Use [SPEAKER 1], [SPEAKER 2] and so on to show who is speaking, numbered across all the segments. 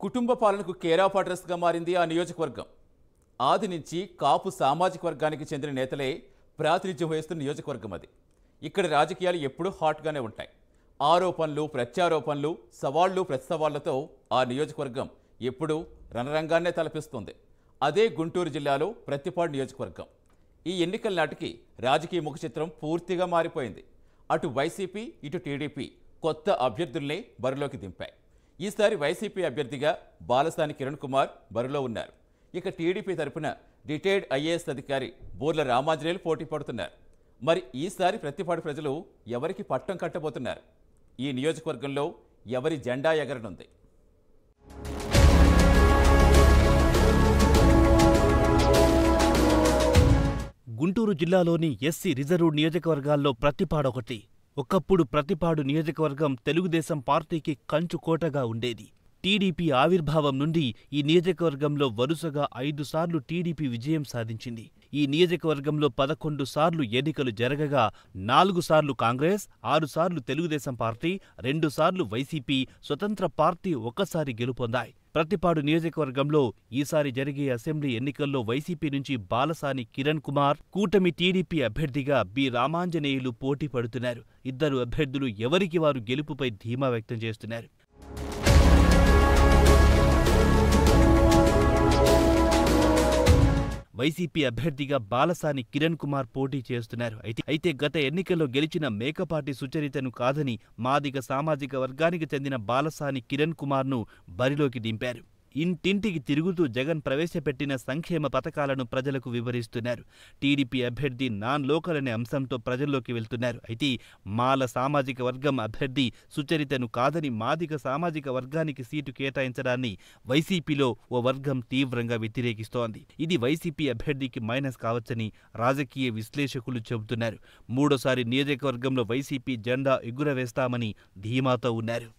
[SPEAKER 1] కుటుంబ పాలనకు care of అడ్రస్గా మారింది ఆ నియోజకవర్గం. ఆది నుంచి కాపు సామాజిక వర్గానికి చెందిన నేతలే ప్రాతినిధ్యం వహిస్తున్న నియోజకవర్గం అది. ఇక్కడ రాజకీయాలు ఎప్పుడూ హాట్గానే ఉంటాయి. ఆరోపణలు, ప్రత్యారోపణలు, సవాళ్లు, ప్రతిసవాళ్లతో ఆ నియోజకవర్గం ఎప్పుడూ రణరంగాన్నే తలపిస్తుంది. అదే గుంటూరు జిల్లాలో ప్రత్తిపాడు నియోజకవర్గం. ఈ ఎన్నికల నాటికి రాజకీయ ముఖచిత్రం పూర్తిగా మారిపోయింది. అటు వైసీపీ, ఇటు టీడీపీ కొత్త అభ్యర్థుల్నే బరిలోకి దింపాయి. ఈసారి వైసీపీ అభ్యర్థిగా బాలసాని కిరణ్ కుమార్ బరిలో ఉన్నారు. ఇక టీడీపీ తరపున రిటైర్డ్ ఐఏఎస్ అధికారి బూర్ల రామాంజనేయులు పోటీ పడుతున్నారు. మరి ఈసారి ప్రత్తిపాడు ప్రజలు ఎవరికి పట్టం కట్టబోతున్నారు? ఈ నియోజకవర్గంలో ఎవరి జెండా ఎగరనుంది?
[SPEAKER 2] గుంటూరు జిల్లాలోని ఎస్సీ రిజర్వ్డ్ నియోజకవర్గాల్లో ప్రత్తిపాడు ఒకటి. ఒకప్పుడు ప్రత్తిపాడు నియోజకవర్గం తెలుగుదేశం పార్టీకి కంచుకోటగా ఉండేది. టీడీపీ ఆవిర్భావం నుండి ఈ నియోజకవర్గంలో వరుసగా 5 సార్లు టీడీపీ విజయం సాధించింది. ఈ నియోజకవర్గంలో 11 సార్లు ఎన్నికలు జరగగా 4 సార్లు కాంగ్రెస్, 6 సార్లు తెలుగుదేశం పార్టీ, 2 సార్లు వైసీపీ, స్వతంత్ర పార్టీ ఒక్కసారి గెలుపొందాయి. ప్రత్తిపాడు నియోజకవర్గంలో ఈసారి జరిగే అసెంబ్లీ ఎన్నికల్లో వైసీపీ నుంచి బాలసాని కిరణ్ కుమార్, కూటమి టీడీపీ అభ్యర్థిగా బి రామాంజనేయులు పోటీ పడుతున్నారు. ఇద్దరు అభ్యర్థులు ఎవరికి వారు గెలుపుపై ధీమా వ్యక్తం చేస్తున్నారు. వైసీపీ అభ్యర్థిగా బాలసాని కిరణ్ కుమార్ పోటీ చేస్తున్నారు. అయితే గత ఎన్నికల్లో గెలిచిన మేకపాటి సుచరితను కాదని మాదిగ సామాజిక వర్గానికి చెందిన బాలసాని కిరణ్ కుమార్ను బరిలోకి దింపారు. ఇంటింటికి తిరుగుతూ జగన్ ప్రవేశపెట్టిన సంక్షేమ పథకాలను ప్రజలకు వివరిస్తున్నారు. టీడీపీ అభ్యర్థి నాన్ లోకల్ అనే అంశంతో ప్రజల్లోకి వెళ్తున్నారు. అయితే మాల సామాజిక వర్గం అభ్యర్థి సుచరితను కాదని మాదిగ సామాజిక వర్గానికి సీటు కేటాయించడాన్ని వైసీపీలో ఓ వర్గం తీవ్రంగా వ్యతిరేకిస్తోంది. ఇది వైసీపీ అభ్యర్థికి మైనస్ కావచ్చని రాజకీయ విశ్లేషకులు చెబుతున్నారు. మూడోసారి నియోజకవర్గంలో వైసీపీ జెండా ఎగురవేస్తామని ధీమాతో ఉన్నారు.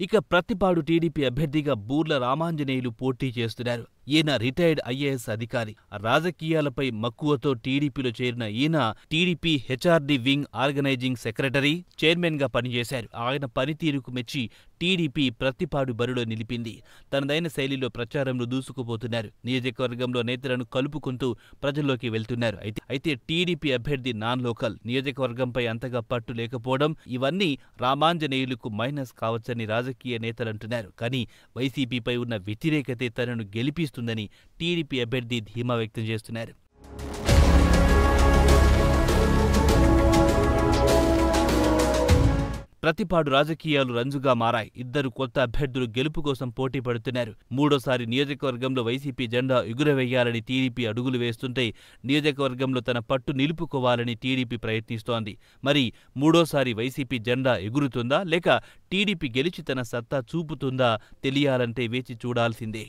[SPEAKER 2] ఇక ప్రత్తిపాడు టీడీపీ అభ్యర్థిగా బూర్ల రామాంజనేయులు పోటీ చేస్తున్నారు. ఈయన రిటైర్డ్ ఐఏఎస్ అధికారి. రాజకీయాలపై మక్కువతో టీడీపీలో చేరిన ఈయన TDP HRD wing organising secretary, chairman గా పనిచేశారు. ఆయన పనితీరుకు మెచ్చి టీడీపీ ప్రత్తిపాడు బరిలో నిలిపింది. తనదైన శైలిలో ప్రచారంలో దూసుకుపోతున్నారు. నియోజకవర్గంలో నేతలను కలుపుకుంటూ ప్రజల్లోకి వెళ్తున్నారు. అయితే టీడీపీ అభ్యర్థి నాన్ లోకల్, నియోజకవర్గంపై అంతగా పట్టు లేకపోవడం ఇవన్నీ రామాంజనేయులకు మైనస్ కావచ్చని రాజకీయ నేతలంటున్నారు. కానీ వైసీపీపై ఉన్న వ్యతిరేకతే తనను గెలిపిస్తుందని టీడీపీ అభ్యర్థి ధీమా వ్యక్తం చేస్తున్నారు. ప్రత్తిపాడు రాజకీయాలు రంజుగా మారాయి. ఇద్దరు కొత్త అభ్యర్థులు గెలుపు కోసం పోటీ పడుతున్నారు. మూడోసారి నియోజకవర్గంలో వైసీపీ జెండా ఎగురవేయాలని టీడీపీ అడుగులు వేస్తుంటే నియోజకవర్గంలో తన పట్టు నిలుపుకోవాలని టీడీపీ ప్రయత్నిస్తోంది. మరి మూడోసారి వైసీపీ జెండా ఎగురుతుందా లేక టీడీపీ గెలిచి తన సత్తా చూపుతుందా తెలియాలంటే వేచి చూడాల్సిందే.